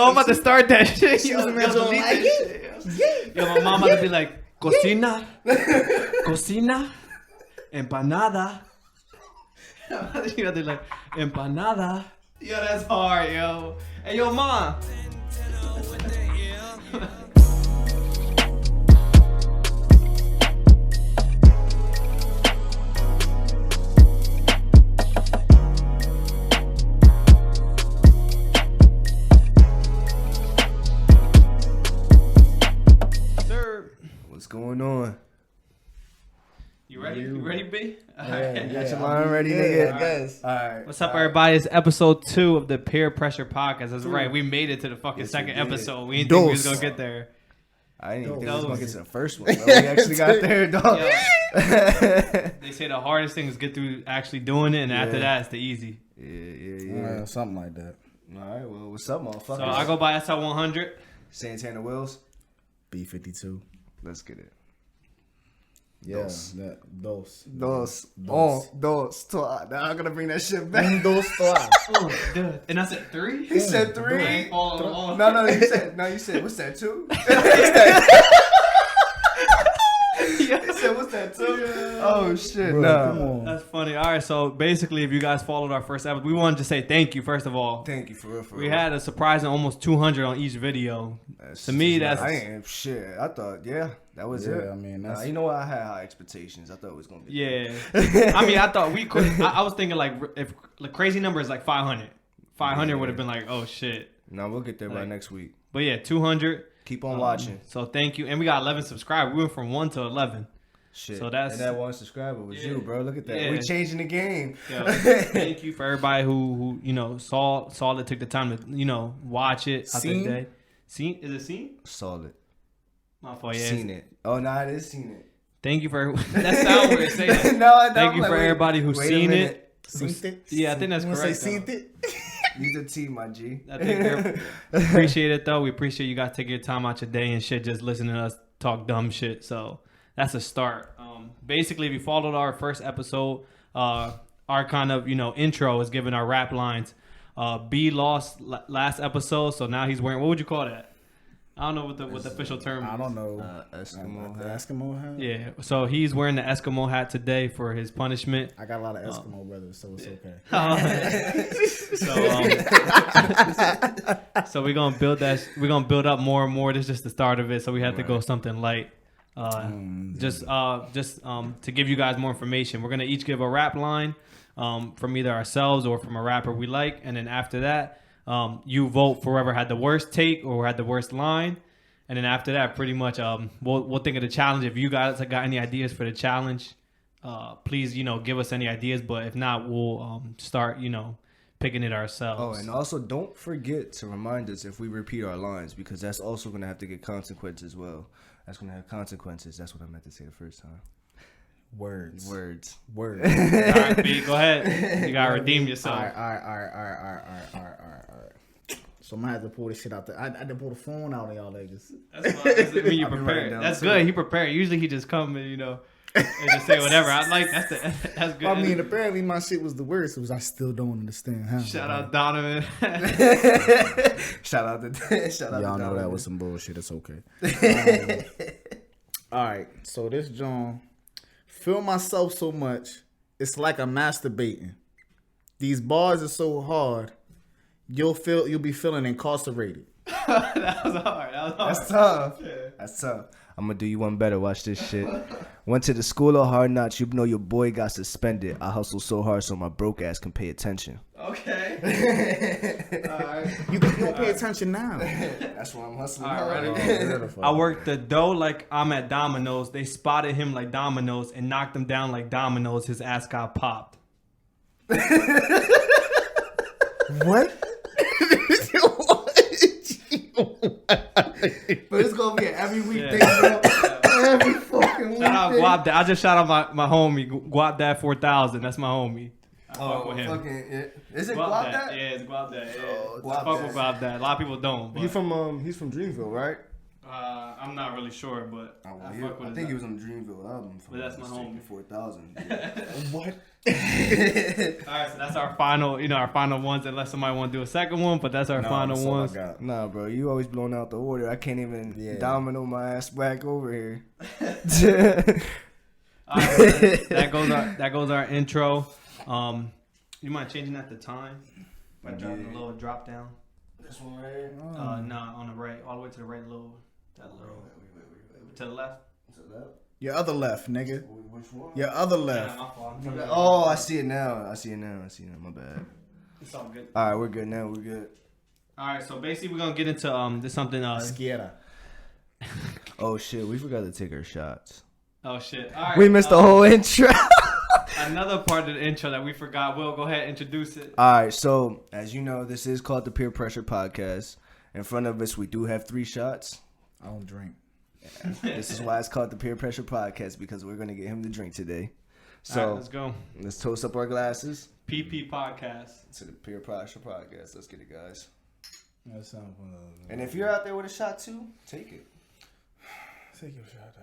I'm about to start that shit. Yo, Yo, delete that shit. Yo, my mom about to be like, cocina, empanada. She got to be like, empanada. Yo, that's hard, yo. Hey, yo, mom. What's going on? You ready? You ready, B? Yeah, you got your line ready, nigga? I guess. All right. What's up, everybody? It's episode 2 of the Peer Pressure Podcast. That's right. We made it to the fucking second episode. We didn't think we was going to get there. I didn't think we was going to get to the first one. But we actually got there, dog. They say the hardest thing is get through actually doing it, and after that, it's the easy. Yeah. Something like that. All right, well, what's up, motherfucker? So I go by SL100. Santana Wills. B52. Let's get it. Yeah, dos. Now I'm gonna bring that shit back. Oh, dude. And I said 3? He said 3. I ain't following along. No, you said, what's that, 2? He said, what's that, 2? Oh, shit, Bro, come on. That's funny. All right, so basically, if you guys followed our first episode, we wanted to say thank you, first of all. Thank you, for real. We had a surprising almost 200 on each video. To me, that's... I ain't shit. I thought, that was it. I mean, that's... you know what? I had high expectations. I thought it was going to be... Yeah. I mean, I thought we could... I was thinking, like, if the crazy number is like 500. 500 would have been like, oh, shit. No, we'll get there by next week. But yeah, 200. Keep on watching. So thank you. And we got 11 subscribers. We went from 1 to 11. Shit. So that's... And that one subscriber was you, bro. Look at that. Yeah. We changing the game. Yo, thank you for everybody who you know, saw it, took the time to, you know, watch it. Seen? Day. Seen? Is it seen? Solid. My fault, yeah. Seen it. Oh, no, it is seen it. Thank you for... That sound weird. Say that. No, thank you for everybody who's seen it. Seen it? Yeah, I think that's correct. Say seen it? Use a T, my G. I think appreciate it, though. We appreciate you guys taking your time out your day and shit, just listening to us talk dumb shit. So that's a start. Basically, if you followed our first episode, our kind of, you know, intro is giving our rap lines. B lost last episode, so now he's wearing... What would you call that? I don't know what the official term is. I don't know. Eskimo The hat. Eskimo hat? Yeah, so he's wearing the Eskimo hat today for his punishment. I got a lot of Eskimo brothers, so it's okay. So we're gonna build that. We're gonna build up more and more. This is just the start of it, so we have to go something light. Just to give you guys more information, we're gonna each give a rap line from either ourselves or from a rapper we like, and then after that, you vote for whoever had the worst take or had the worst line, and then after that, pretty much we'll think of the challenge. If you guys got any ideas for the challenge, please, you know, give us any ideas. But if not, we'll start, you know, picking it ourselves. Oh, and also don't forget to remind us if we repeat our lines, because that's also going to have to get consequences as well. That's going to have consequences. That's what I meant to say the first time. Words. All right, B, go ahead. You got to redeem yourself. All right. So I'm going to have to pull this shit out there. I had to pull the phone out of y'all niggas. That's fine. I mean, you prepared. That's good. He prepared. Usually he just come and, you know, and just say whatever. I like that's good. I mean, apparently my shit was the worst. It was I still don't understand how. Shout out Donovan. Shout out to y'all know that was some bullshit. It's okay. All right. So this John, feel myself so much. It's like I'm masturbating. These bars are so hard. You'll be feeling incarcerated. That was hard. That's tough. Yeah. That's tough. I'm gonna do you one better. Watch this shit. Went to the school of hard knocks. You know your boy got suspended. I hustle so hard so my broke ass can pay attention. Okay. All right. You don't pay attention now. That's why I'm hustling. All right. I worked the dough like I'm at Domino's. They spotted him like dominoes and knocked him down like dominoes. His ass got popped. What? But it's gonna be an every week thing, bro. Every fucking week. Shout out Guap Dad. I just shout out my homie Guap Dad 4000. That's my homie. I fuck with him. Is it Guap Dad? Yeah, it's Guap Dad. Yeah. Oh, I fuck with Guap Dad. A lot of people don't. But, He's from Dreamville, right? I I'm not really sure, but I think he was on the Dreamville album. But that's my homie. 4,000. What? All right, so that's our final, our final ones. Unless somebody want to do a second one, but that's our final ones. Nah, bro, you always blowing out the order. I can't even domino my ass back over here. All right, that goes our intro. You mind changing that to time by dropping a little drop down? This one right here? Nah, on the right, all the way to the right, wait. To the left. To the left. Your other left, nigga. Which one? Your other left. Yeah, my fault. Oh, I see it now. My bad. It's all good. All right, we're good now. We're good. All right, so basically we're gonna get into this something. Izquierda. Oh shit, we forgot to take our shots. Oh shit! All right, we missed the whole intro. Another part of the intro that we forgot. Will, go ahead and introduce it. All right, so as you know, this is called the Peer Pressure Podcast. In front of us, we do have 3 shots. I don't drink. This is why it's called the Peer Pressure Podcast, because we're gonna get him to drink today. So all right, let's go. Let's toast up our glasses. PP Podcast. To the Peer Pressure Podcast. Let's get it, guys. That sounds fun. And if you're out there with a shot too, take it. Take your shot,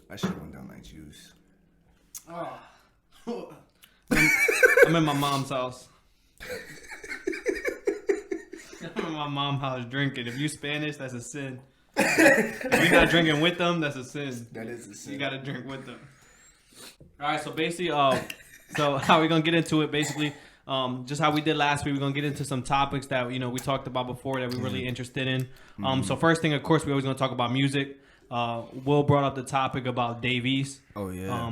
I should have went down like juice. I'm in my mom's house. I'm in my mom's house drinking. If you Spanish, that's a sin. If you're not drinking with them, that's a sin. That is a sin. You gotta drink with them. All right, so basically, so how we gonna get into it? Basically, just how we did last week, we're gonna get into some topics that we talked about before that we're really interested in. So first thing, of course, we always gonna talk about music. Will brought up the topic about Dave East. Oh yeah.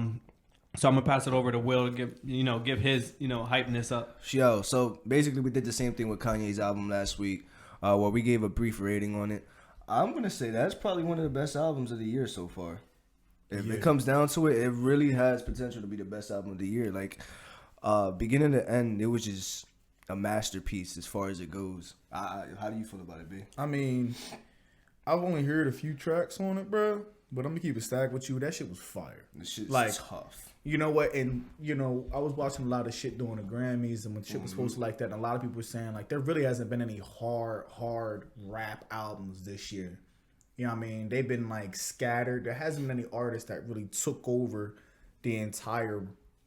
So I'm gonna pass it over to Will to give his hypeness up. Yo, so basically we did the same thing with Kanye's album last week, where we gave a brief rating on it. I'm gonna say that's probably one of the best albums of the year so far. If it comes down to it, it really has potential to be the best album of the year. Like beginning to end, it was just a masterpiece as far as it goes. How do you feel about it, B? I mean, I've only heard a few tracks on it, bro. But I'm gonna keep it stacked with you. That shit was fire. This shit's like tough. You know what? And I was watching a lot of shit during the Grammys, and when shit was supposed to like that, and a lot of people were saying like there really hasn't been any hard rap albums this year. You know what I mean? They've been like scattered. There hasn't been any artist that really took over the entire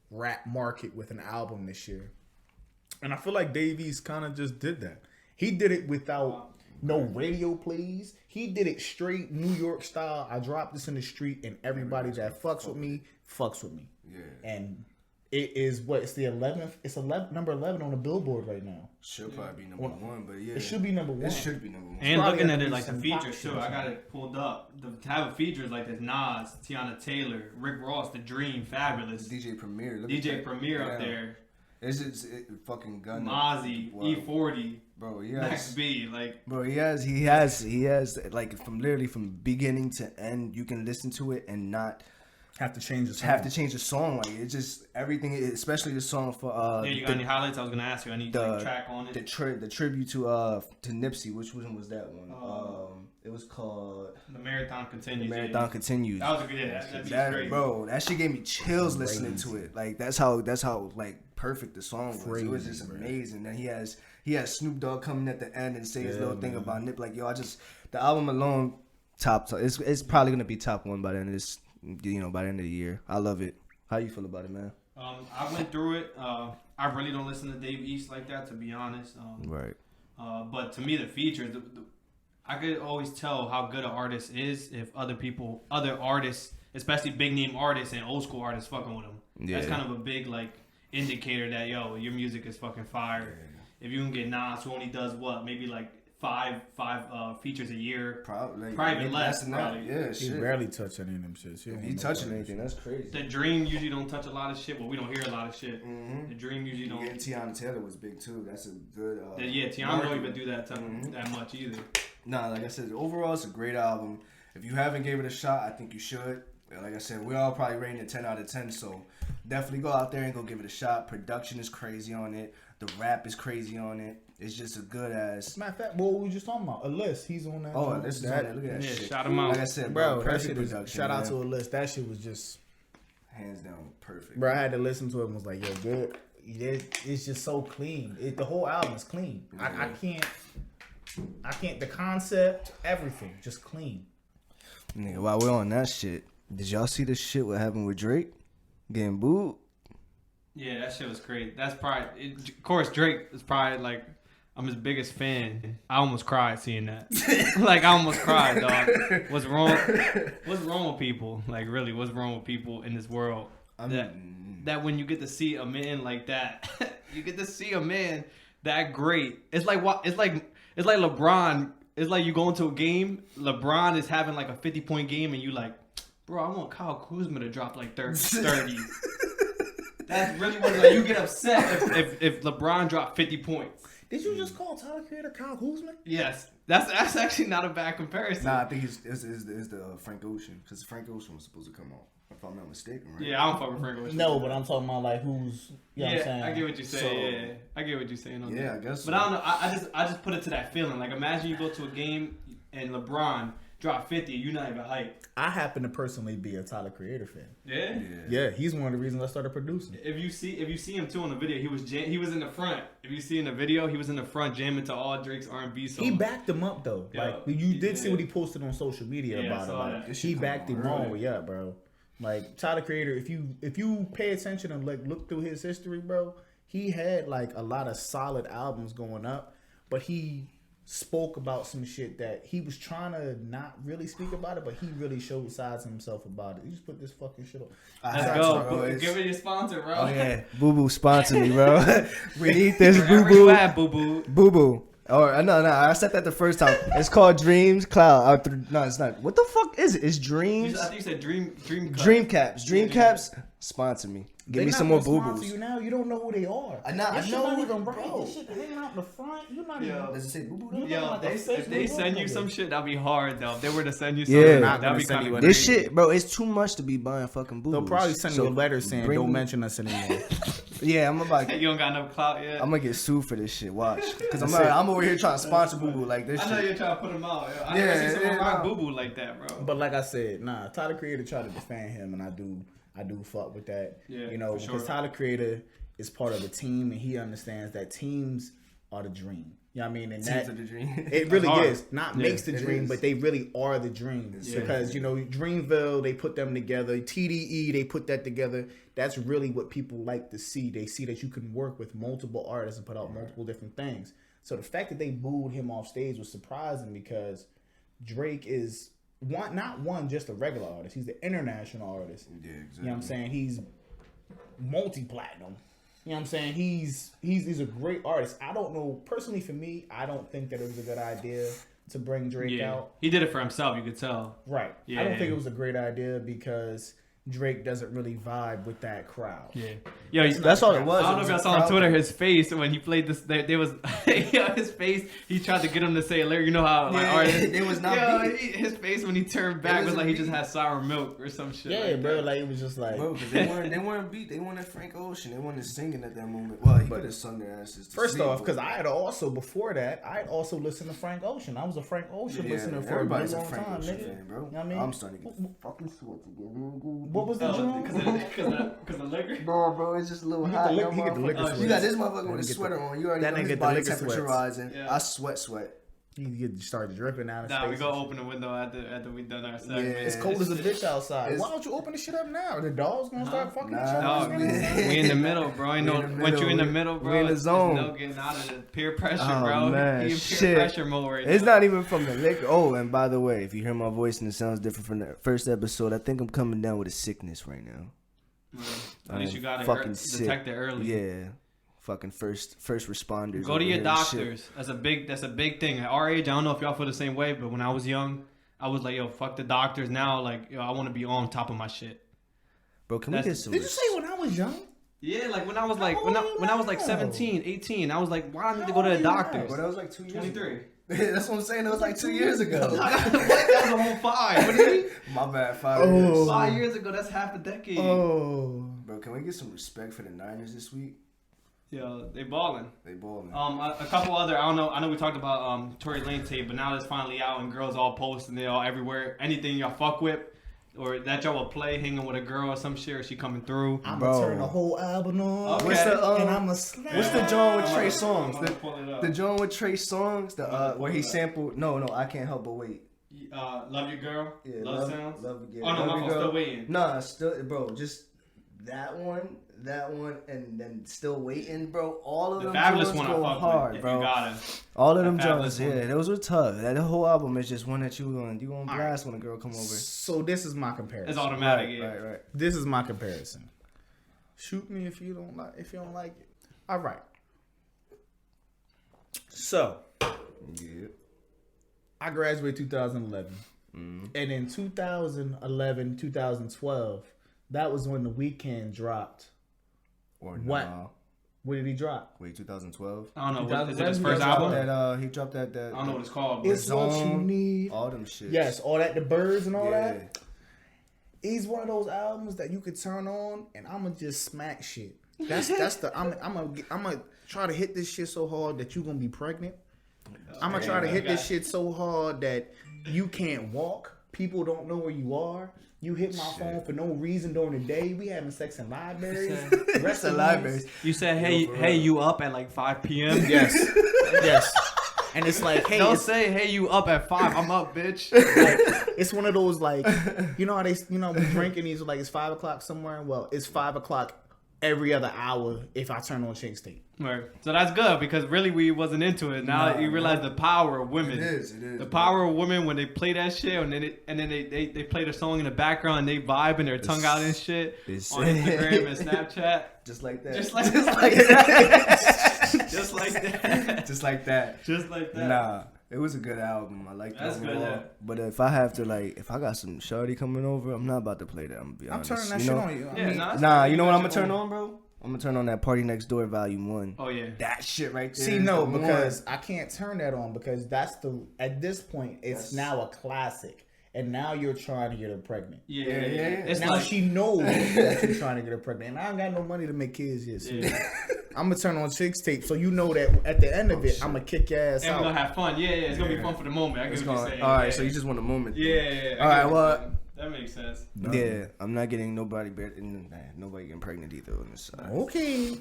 rap market with an album this year. And I feel like Dave East kind of just did that. He did it without no radio plays. He did it straight New York style. I dropped this in the street, and everybody that fucks with me. Yeah. And it is it's the 11th. It's number 11 on the Billboard right now. Should probably be number 1, but yeah. It should be number 1. It should be number 1. And looking at it like the features too, I got it pulled up. To have a features like this: Nas, Tiana Taylor, Rick Ross, The Dream, Fabulous, DJ Premier. DJ Premier up there. It's just fucking gun. Mozzie, E40. Bro, Max B, bro, he has like from beginning to end, you can listen to it and not have to change the song. Like it's just everything, especially the song for you got any highlights? I was gonna ask you. I need the track on it. The tribute to Nipsey. Which one was that one? It was called The Marathon Continues. Continues. That was a good. That crazy. Bro, that shit gave me chills listening to it. Like that's how like perfect the song was. Crazy, it was just amazing. And he has Snoop Dogg coming at the end and say his little thing about Nip. Like the album alone, top. It's probably gonna be top 1 by the end of this. By the end of the year. I love it. How you feel about it, man? I went through it. I really don't listen to Dave East like that, to be honest. Right. But to me, the features, I could always tell how good an artist is if other artists, especially big name artists and old school artists, fucking with them. Yeah. That's kind of a big indicator that your music is fucking fire. Yeah. If you can get Nas, who only does maybe like five features a year, probably less. Probably. Yeah, he barely touch any of them shit. If he touching anything, that's crazy. The Dream usually don't touch a lot of shit. Well, we don't hear a lot of shit. The Dream usually don't. Yeah, Tiana Taylor was big too. That's a good. Tiana don't even do that that much either. Nah, like I said, overall it's a great album. If you haven't gave it a shot, I think you should. Like I said, we're all probably rating it 10 out of 10. So definitely go out there and go give it a shot. Production is crazy on it. The rap is crazy on it. It's just a good ass. Matter of fact, what were we just talking about? Alyss, he's on that. Oh, Alyss is on that. Look at that shit. Shout him out. Like I said, bro, that shit is, shout out to Alyss. That shit was just hands down perfect. Bro, I had to listen to it and was like, yo, good. It's just so clean. The whole album is clean. Yeah. I can't. I can't. The concept, everything, just clean. Nigga, while we're on that shit, did y'all see the shit what happened with Drake getting booed? Yeah, that shit was great. That's probably, of course, Drake is probably like, I'm his biggest fan. I almost cried seeing that. Like, I almost cried, dog. What's wrong? What's wrong with people? Like, really, what's wrong with people in this world? That when you get to see a man like that, you get to see a man that great. It's like what? It's like LeBron. It's like you go into a game. LeBron is having like a 50-point game, and you like, bro, I want Kyle Kuzma to drop like 30. That's really what like, you get upset if LeBron dropped 50 points. Did you just call Tyler Creator Kyle Kuzma? Yes, that's actually not a bad comparison. Nah, I think it's the Frank Ocean, because Frank Ocean was supposed to come out, if I'm not mistaken, right? Yeah, I don't fuck with Frank Ocean. No, but I'm talking about like who's. You know what I'm saying? I get what you're saying. I get what you're saying on that. Yeah, I guess. But I don't know. I just put it to that feeling. Like, imagine you go to a game and LeBron drop 50, you're not even hyped. I happen to personally be a Tyler Creator fan. Yeah. Yeah, he's one of the reasons I started producing. If you see him too on the video, he was in the front. If you see in the video, he was in the front jamming to all Drake's R&B songs. He backed him up though. Yeah. Like you did see what he posted on social media Yeah, about it. Like, that. he backed him all the way up, bro. Like Tyler Creator, if you pay attention and like look through his history, bro, he had like a lot of solid albums going up, but he spoke about some shit that he was trying to not really speak about it, but he really showed sides of himself about it. You just put this fucking shit on. Let's go. Give me your sponsor, bro. Oh yeah, Boo Boo sponsor me, bro. We need this Boo Wherever Boo. you at, Boo Boo. Boo Boo. Or no, I said that the first time. It's called Dreams Cloud. No, it's not. What the fuck is it? It's Dreams. I think you said Dream Caps. Dream Caps. Sponsor me. Give me some more Boo Boos. You now you don't know who they are. I know not even bro. right. This shit hanging out in the front. You're not even. Does it say Boo Boo? Yo, if they send you some shit, that'd be hard though. If they were to send you Yeah. something, that'd be kind of This shit, bro, it's too much to be buying fucking Boo Boos. They'll probably send you a letter saying, "Don't mention us anymore." Yeah, I'm about. You don't got enough clout yet. I'm gonna get sued for this shit. Watch, because I'm over here trying to sponsor Boo Boo like this. I know shit. you're trying to put him out. Yo. I never see someone rock Boo Boo like that, bro. But like I said, Tyler Creator tried to defend him, and I do fuck with that. Yeah, you know, for because sure. Tyler Creator is part of the team, and he understands that teams are the dream. You know what I mean? And Teams are the dream. it really hard. is. Not makes the dream, is. but they really are the dream. Yeah. Because, you know, Dreamville, they put them together. TDE, they put that together. That's really what people like to see. They see that you can work with multiple artists and put out multiple different things. So the fact that they booed him off stage was surprising because Drake is not just a regular artist. He's the international artist. Yeah, exactly. You know what I'm saying? He's multi-platinum. You know what I'm saying? He's a great artist. I don't know, personally for me, I don't think that it was a good idea to bring Drake out. He did it for himself, you could tell. Right. Yeah. I don't think it was a great idea because Drake doesn't really vibe with that crowd. Yeah. Yo, That's all it was. I don't know if y'all saw on Twitter his face when he played this. There was his face. He tried to get him to say a lyric. You know how like artists. it was not beat. His face when he turned back was like he just had sour milk or some shit. Yeah, like bro. that. Like it was just like. Bro, because they weren't beat. They wanted Frank Ocean. They wanted singing at that moment. Well, he could have sung their asses. First off, because I had also before that, I had also listened to Frank Ocean. I was a Frank Ocean listener for a really long time, nigga. Fan, bro. You know what I mean? I'm starting to get fucking sweat again. What was the joint? Because of liquor. No, bro, it's just a little hot. he get the liquor You got this motherfucker with a sweater on. You already that know nigga his get the body liquor temperature sweats. rising. Yeah. I sweat. He started dripping out of his Nah, we face. go open the window after we done our segment. Yeah. It's cold as a bitch outside. Why don't you open the shit up now? The dog's gonna start fucking each other. Dog, we in the middle, bro. You know, once you in the middle, bro, we in the zone. there's no getting out of the peer pressure, Oh, bro. man, He in peer shit. pressure mode right It's now. not even from the liquor. Oh, and by the way, if you hear my voice and it sounds different from the first episode, I think I'm coming down with a sickness right now. At least you got fucking it sick. detect it early. Yeah, fucking first responders. Go to your doctors. That's a big thing. At our age, I don't know if y'all feel the same way, but when I was young, I was like, yo, fuck the doctors. Now, like, yo, I want to be on top of my shit. Bro, can we get some? Did you say when I was young? Yeah, like when I was like How old are you when I was now? like 17, 18, I was like, why do I need to How go to old the are you now? doctors? Bro, that was like 2 years 23. ago. That's what I'm saying. That was like 2 years ago. That was a whole 5. What do you mean? My bad. 5 Oh. years. 5 years ago, that's half a decade. Oh. Bro, can we get some respect for the Niners this week? Yo, they balling. They balling. A couple other, I know we talked about Tory Lane tape, but now it's finally out and girls all post and they all everywhere. Anything y'all fuck with, or that y'all will play hanging with a girl or some shit, or she coming through? I'm gonna turn the whole album on. Okay. And I'm a slap. What's the joint with Trey Songz? I'm gonna pull it up. The joint with Trey Songz, where he sampled. No, I can't help but wait. Love Your Girl? Yeah, Love Sounds? Love Again. Oh, no, Love my Your fault. Girl. Still Waiting. Nah, still, bro, just that one, and then Still Waiting, bro. All of The them Fabulous joints one I go fuck hard, with. bro. If you got it. All of them Fabulous joints, one. yeah, those were tough. That whole album is just one that you gonna blast when a girl come over. So this is my comparison. It's automatic, Right. This is my comparison. Shoot me if you don't like it. All right. So, Yeah. I graduated 2011. And in 2011, 2012, that was when The Weeknd dropped. Or What? nah. What did he drop? Wait, 2012. I don't know. Is it 2011? his first Yeah, album? He dropped that. I don't know what it's called. But It's what you need. All them shit. Yes, all that, the birds and all Yeah. that. He's one of those albums that you could turn on and I'ma just smack shit. I'm gonna try to hit this shit so hard that you gonna be pregnant. I'm gonna try to hit this shit so hard that you can't walk. People don't know where you are. You hit my phone for no reason during the day. We having sex in libraries. Rest of libraries. You said, hey, you up at like 5 p.m.? Yes. Yes. And it's like, hey, Don't say, hey, you up at 5. I'm up, bitch. like, it's one of those like, you know how we drinking these like it's 5 o'clock somewhere. Well, it's 5 o'clock every other hour if I turn on ChinxTape. Right. So that's good because really we wasn't into it. Now you realize the power of women. It is. The power of women when they play that shit and then they play the song in the background and they vibe and their tongue out and shit on Instagram and Snapchat. Just like that. Just like that. Just like that. Just like that. Just like that. Nah, it was a good album. I like that. That's good, yeah. But if I have to if I got some shorty coming over, I'm not about to play that. I'm gonna be honest. I'm turning that shit on you. You know what I'm gonna turn on, bro? I'm gonna turn on that Party Next Door Volume 1. Oh yeah. That shit right there. See, no, because I can't turn that on because at this point it's now a classic. And now you're trying to get her pregnant. Yeah. It's now she knows that you're trying to get her pregnant. And I ain't got no money to make kids yet. So I'm going to turn on ChinxTape so you know that at the end of it, I'm going to kick your ass out. And we're going to have fun. Yeah. It's going to be fun for the moment. I get what you're saying. All right, so you just want a moment. Yeah. All right, well. That makes sense. Yeah, I'm not getting nobody getting pregnant either on this side. Okay. Yeah.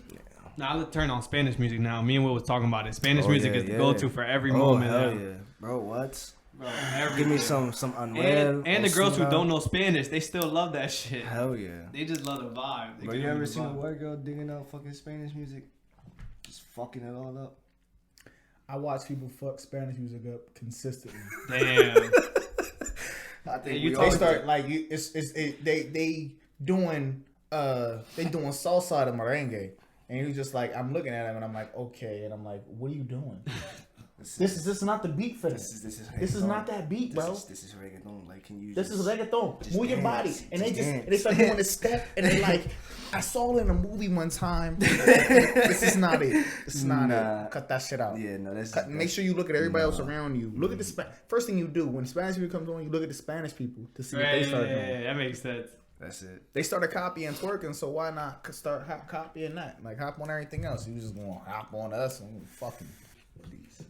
Now let's turn on Spanish music now. Me and Will was talking about it. Spanish music is the go-to for every moment. Hell yeah. Bro, what? Bro, give me some Anuel. And the girls who don't know Spanish, they still love that shit. Hell yeah. They just love the vibe. Bro, you ever seen a white girl digging out fucking Spanish music? Just fucking it all up. I watch people fuck Spanish music up consistently. Damn. I think they start like they doing salsa de merengue, and you're just like, I'm looking at him and I'm like, okay, and I'm like, what are you doing? This is not the beat for this. This is not that beat, bro. This is reggaeton. Like, can you? This is reggaeton. Move your body, and dance. they start doing this step, and they like, I saw it in a movie one time. This is not it. This is not it. Cut that shit out. Yeah, no, make sure you look at everybody else around you. Look at the first thing you do when Spanish people comes on. You look at the Spanish people to see what they start doing. Yeah, that makes sense. That's it. They started copying twerking, so why not start copying that? Like hop on everything else. You just gonna hop on us and fucking please.